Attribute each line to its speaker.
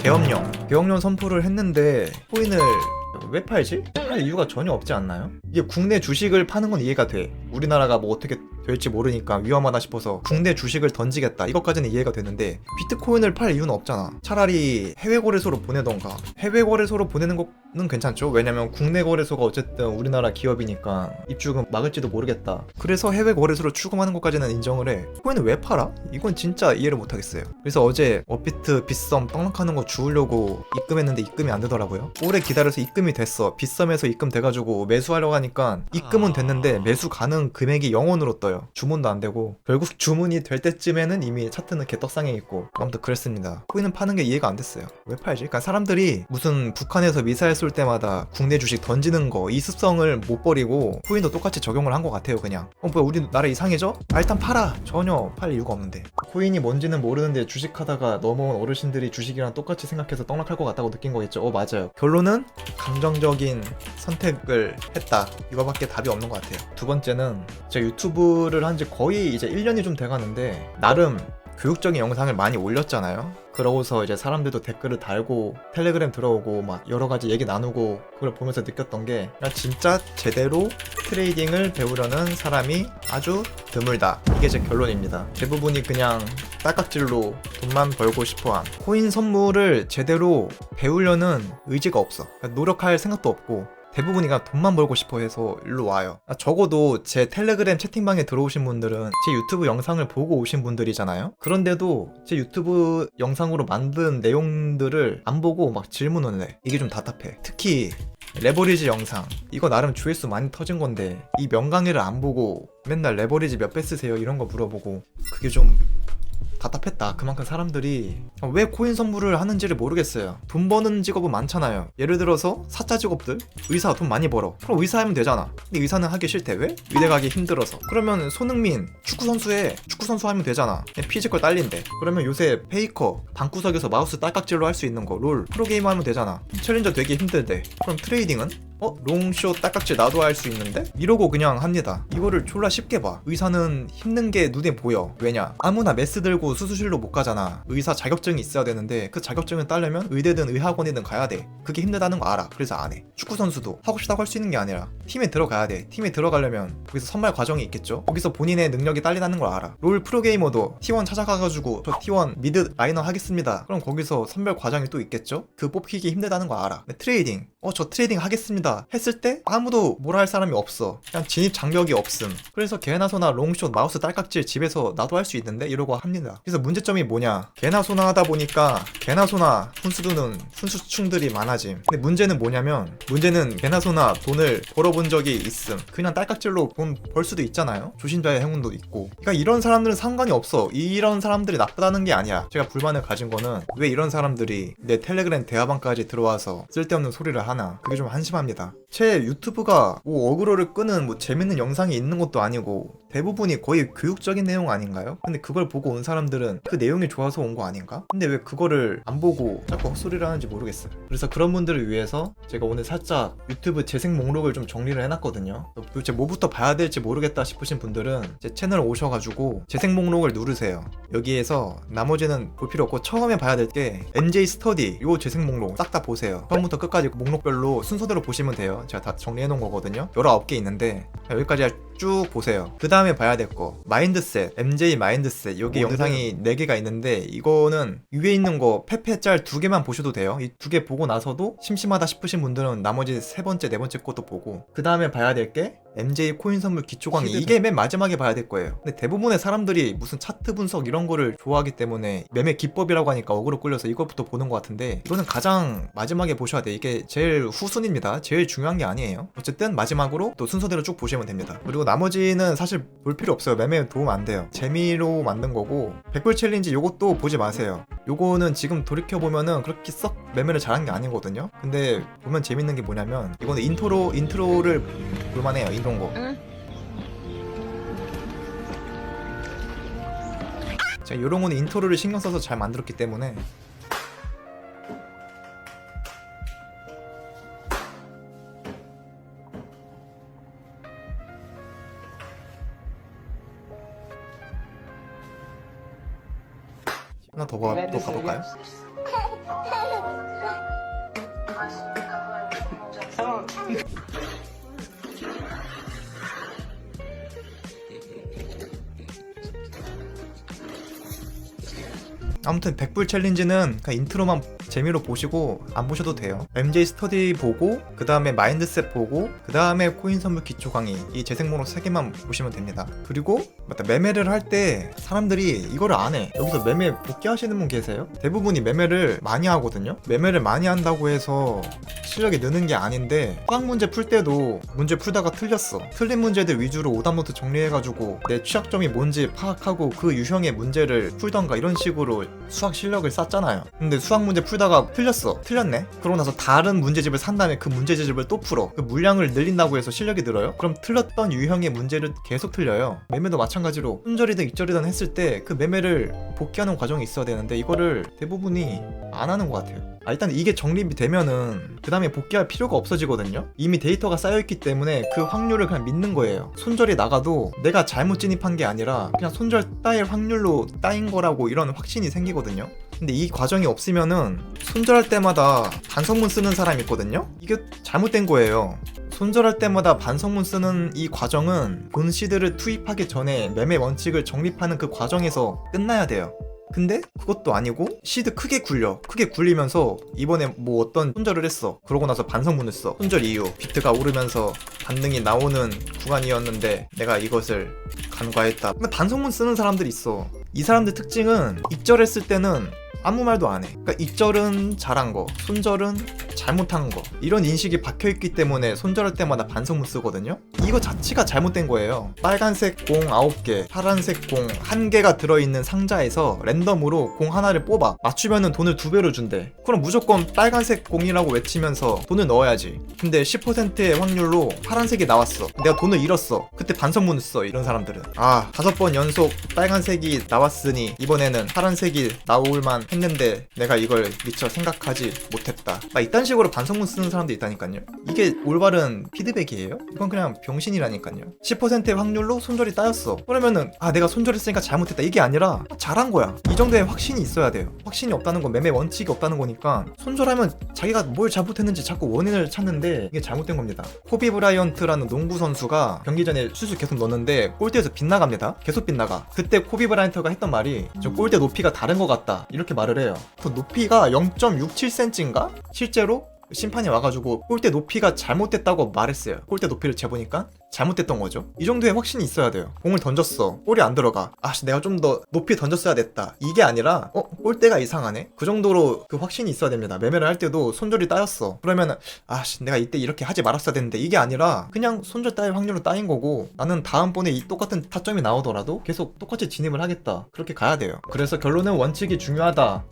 Speaker 1: 계엄령 선포를 했는데 코인을 왜 팔지? 팔 이유가 전혀 없지 않나요? 이게 국내 주식을 파는 건 이해가 돼. 우리나라가 뭐 어떻게 될지 모르니까 위험하다 싶어서 국내 주식을 던지겠다, 이것까지는 이해가 되는데 비트코인을 팔 이유는 없잖아. 차라리 해외 거래소로 보내던가. 해외 거래소로 보내는 거는 괜찮죠. 왜냐면 국내 거래소가 어쨌든 우리나라 기업이니까 입주금 막을지도 모르겠다. 그래서 해외 거래소로 추금하는 것까지는 인정을 해. 코인을 왜 팔아? 이건 진짜 이해를 못하겠어요. 그래서 어제 업비트 빗썸 떡락하는 거 주우려고 입금했는데 입금이 안 되더라고요. 오래 기다려서 입금이 됐어. 빗썸에서 입금 돼가지고 매수하려고 하니까 입금은 됐는데 매수 가능 금액이 0원으로 떠요. 주문도 안 되고 결국 주문이 될 때쯤에는 이미 차트는 개떡상에 있고. 아무튼 그랬습니다. 코인은 파는 게 이해가 안 됐어요. 왜 팔지? 그러니까 사람들이 무슨 북한에서 미사일 쏠 때마다 국내 주식 던지는 거, 이 습성을 못 버리고 코인도 똑같이 적용을 한 것 같아요. 그냥 뭐야 우리나라 이상해져? 일단 팔아. 전혀 팔 이유가 없는데. 코인이 뭔지는 모르는데 주식하다가 넘어온 어르신들이 주식이랑 똑같이 생각해서 떡락할 것 같다고 느낀 거겠죠? 맞아요. 결론은 감정적인 선택을 했다, 이거밖에 답이 없는 것 같아요. 두 번째는 제가 유튜브를 한 지 거의 이제 1년이 좀 돼가는데 나름 교육적인 영상을 많이 올렸잖아요. 그러고서 이제 사람들도 댓글을 달고 텔레그램 들어오고 막 여러가지 얘기 나누고 그걸 보면서 느꼈던 게 그냥 진짜 제대로 트레이딩을 배우려는 사람이 아주 드물다, 이게 제 결론입니다. 대부분이 그냥 딸깍질로 돈만 벌고 싶어함. 코인 선물을 제대로 배우려는 의지가 없어. 그러니까 노력할 생각도 없고 대부분이 그냥 돈만 벌고 싶어 해서 일로 와요. 적어도 제 텔레그램 채팅방에 들어오신 분들은 제 유튜브 영상을 보고 오신 분들이잖아요. 그런데도 제 유튜브 영상으로 만든 내용들을 안 보고 막 질문을 해. 이게 좀 답답해. 특히 레버리지 영상, 이거 나름 조회수 많이 터진 건데 이 명강의를 안 보고 맨날 레버리지 몇 배 쓰세요 이런 거 물어보고, 그게 좀 답답했다. 그만큼 사람들이 왜 코인 선물을 하는지를 모르겠어요. 돈 버는 직업은 많잖아요. 예를 들어서 사짜 직업들, 의사 돈 많이 벌어. 그럼 의사 하면 되잖아. 근데 의사는 하기 싫대. 왜? 의대 가기 힘들어서. 그러면 손흥민 축구선수 해. 축구선수 하면 되잖아. 피지컬 딸린대. 그러면 요새 페이커 방구석에서 마우스 딸깍질로 할 수 있는 거 롤 프로게이머 하면 되잖아. 챌린저 되기 힘들대. 그럼 트레이딩은? 롱숏 딸깍질 나도 할 수 있는데? 이러고 그냥 합니다. 이거를 졸라 쉽게 봐. 의사는 힘든 게 눈에 보여. 왜냐? 아무나 메스 들고 수술실로 못 가잖아. 의사 자격증이 있어야 되는데 그 자격증을 따려면 의대든 의학원이든 가야 돼. 그게 힘들다는 거 알아. 그래서 안 해. 축구 선수도 하고 싶다고 할 수 있는 게 아니라 팀에 들어가야 돼. 팀에 들어가려면 거기서 선발 과정이 있겠죠? 거기서 본인의 능력이 딸리다는 걸 알아. 롤 프로게이머도 T1 찾아가가지고 저 T1 미드 라이너 하겠습니다. 그럼 거기서 선발 과정이 또 있겠죠? 그 뽑히기 힘들다는 거 알아. 트레이딩, 저 트레이딩 하겠습니다 했을 때 아무도 뭐라 할 사람이 없어. 그냥 진입 장벽이 없음. 그래서 개나 소나 롱숏 마우스 딸깍질 집에서 나도 할 수 있는데 이러고 합니다. 그래서 문제점이 뭐냐? 개나 소나 하다 보니까 개나 소나 훈수두는 훈수충들이 많아짐. 근데 문제는 뭐냐면, 문제는 개나 소나 돈을 벌어본 적이 있음. 그냥 딸깍질로 돈 벌 수도 있잖아요. 조신자의 행운도 있고. 그러니까 이런 사람들은 상관이 없어. 이런 사람들이 나쁘다는 게 아니야. 제가 불만을 가진 거는 왜 이런 사람들이 내 텔레그램 대화방까지 들어와서 쓸데없는 소리를 하나. 그게 좀 한심합니다. 제 유튜브가 뭐 어그로를 끄는 뭐 재밌는 영상이 있는 것도 아니고 대부분이 거의 교육적인 내용 아닌가요? 근데 그걸 보고 온 사람들은 그 내용이 좋아서 온 거 아닌가? 근데 왜 그거를 안 보고 자꾸 헛소리를 하는지 모르겠어요. 그래서 그런 분들을 위해서 제가 오늘 살짝 유튜브 재생 목록을 좀 정리를 해놨거든요. 도대체 뭐부터 봐야 될지 모르겠다 싶으신 분들은 제 채널 오셔가지고 재생 목록을 누르세요. 여기에서 나머지는 볼 필요 없고 처음에 봐야 될 게 MJ 스터디, 요 재생 목록 싹 다 보세요. 처음부터 끝까지 목록별로 순서대로 보시면 돼요. 제가 다 정리해 놓은 거거든요. 19개 있는데 여기까지 쭉 보세요. 그 다음에 봐야 될 거 마인드셋, MJ 마인드셋, 여기 영상이 4개가 있는데 이거는 위에 있는 거 페페 짤 2개만 보셔도 돼요. 이 2개 보고 나서도 심심하다 싶으신 분들은 나머지 3번째, 4번째 것도 보고, 그 다음에 봐야 될 게 MJ 코인 선물 기초 강의, 이게 맨 마지막에 봐야 될 거예요. 근데 대부분의 사람들이 무슨 차트 분석 이런 거를 좋아하기 때문에 매매 기법이라고 하니까 어그로 끌려서 이것부터 보는 것 같은데 이거는 가장 마지막에 보셔야 돼. 이게 제일 후순입니다. 제일 중요한 게 아니에요. 어쨌든 마지막으로 또 순서대로 쭉 보시면 됩니다. 그리고 나머지는 사실 볼 필요 없어요. 매매에 도움 안 돼요. 재미로 만든 거고, 100불 챌린지 요것도 보지 마세요. 요거는 지금 돌이켜보면은 그렇게 썩 매매를 잘한 게 아니거든요. 근데 보면 재밌는 게 뭐냐면 이거는 인트로를 볼만해요. 이런 거. 제가 요런 거는 인트로를 신경 써서 잘 만들었기 때문에. 하나 더 가볼까요? 아무튼 100불 챌린지는 그냥 인트로만 재미로 보시고 안 보셔도 돼요. MJ 스터디 보고 그 다음에 마인드셋 보고 그 다음에 코인 선물 기초 강의 이 재생목록 3개만 보시면 됩니다. 그리고 맞다, 매매를 할 때 사람들이 이거를 안 해. 여기서 매매 복귀하시는 분 계세요? 대부분이 매매를 많이 하거든요. 매매를 많이 한다고 해서 실력이 느는 게 아닌데 수학 문제 풀 때도 문제 풀다가 틀렸어. 틀린 문제들 위주로 오답노트 정리해가지고 내 취약점이 뭔지 파악하고 그 유형의 문제를 풀던가 이런 식으로 수학 실력을 쌓잖아요. 근데 수학 문제 풀다가 틀렸네? 그러고 나서 다른 문제집을 산 다음에 그 문제집을 또 풀어. 그 물량을 늘린다고 해서 실력이 늘어요? 그럼 틀렸던 유형의 문제를 계속 틀려요. 매매도 마찬가지로 손절이든 익절이든 했을 때 그 매매를 복귀하는 과정이 있어야 되는데 이거를 대부분이 안 하는 것 같아요. 일단 이게 정립이 되면은 그 다음에 복귀할 필요가 없어지거든요. 이미 데이터가 쌓여있기 때문에 그 확률을 그냥 믿는 거예요. 손절이 나가도 내가 잘못 진입한 게 아니라 그냥 손절 따일 확률로 따인 거라고 이런 확신이 생기거든요. 근데 이 과정이 없으면은 손절할 때마다 반성문 쓰는 사람이 있거든요. 이게 잘못된 거예요. 손절할 때마다 반성문 쓰는 이 과정은 본 시드를 투입하기 전에 매매 원칙을 정립하는 그 과정에서 끝나야 돼요. 근데 그것도 아니고 시드 크게 굴리면서 이번에 뭐 어떤 손절을 했어. 그러고 나서 반성문을 써. 손절 이유 비트가 오르면서 반등이 나오는 구간이었는데 내가 이것을 간과했다. 근데 반성문 쓰는 사람들이 있어. 이 사람들 특징은 익절했을 때는 아무 말도 안 해. 그러니까 익절은 잘한 거, 손절은 잘못한 거, 이런 인식이 박혀있기 때문에 손절할 때마다 반성문 쓰거든요. 이거 자체가 잘못된 거예요. 빨간색 공 9개, 파란색 공 1개가 들어있는 상자에서 랜덤으로 공 하나를 뽑아 맞추면은 돈을 2배로 준대. 그럼 무조건 빨간색 공이라고 외치면서 돈을 넣어야지. 근데 10%의 확률로 파란색이 나왔어. 내가 돈을 잃었어. 그때 반성문을 써. 이런 사람들은 5번 연속 빨간색이 나왔으니 이번에는 파란색이 나올만 했는데 내가 이걸 미처 생각하지 못했다. 이딴 식으로 반성문 쓰는 사람도 있다니까요. 이게 올바른 피드백이에요? 이건 그냥 병신이라니까요. 10%의 확률로 손절이 따였어. 그러면은 내가 손절했으니까 잘못했다 이게 아니라 잘한 거야. 이 정도의 확신이 있어야 돼요. 확신이 없다는 건 매매 원칙이 없다는 거니까 손절하면 자기가 뭘 잘못했는지 자꾸 원인을 찾는데 이게 잘못된 겁니다. 코비 브라이언트라는 농구 선수가 경기 전에 슛을 계속 넣는데 골대에서 빗나갑니다. 계속 빗나가. 그때 코비 브라이언트가 했던 말이 저 골대 높이가 다른 것 같다 이렇게 말을 해요. 그 높이가 0.67cm인가? 실제로 심판이 와가지고 골대 높이가 잘못됐다고 말했어요. 골대 높이를 재보니까 잘못됐던 거죠. 이 정도의 확신이 있어야 돼요. 공을 던졌어. 볼이 안 들어가. 내가 좀 더 높이 던졌어야 됐다. 이게 아니라 골대가 이상하네. 그 정도로 그 확신이 있어야 됩니다. 매매를 할 때도 손절이 따였어. 그러면은 내가 이때 이렇게 하지 말았어야 됐는데 이게 아니라 그냥 손절 따일 확률로 따인 거고 나는 다음번에 이 똑같은 타점이 나오더라도 계속 똑같이 진입을 하겠다. 그렇게 가야 돼요. 그래서 결론은 원칙이 중요하다.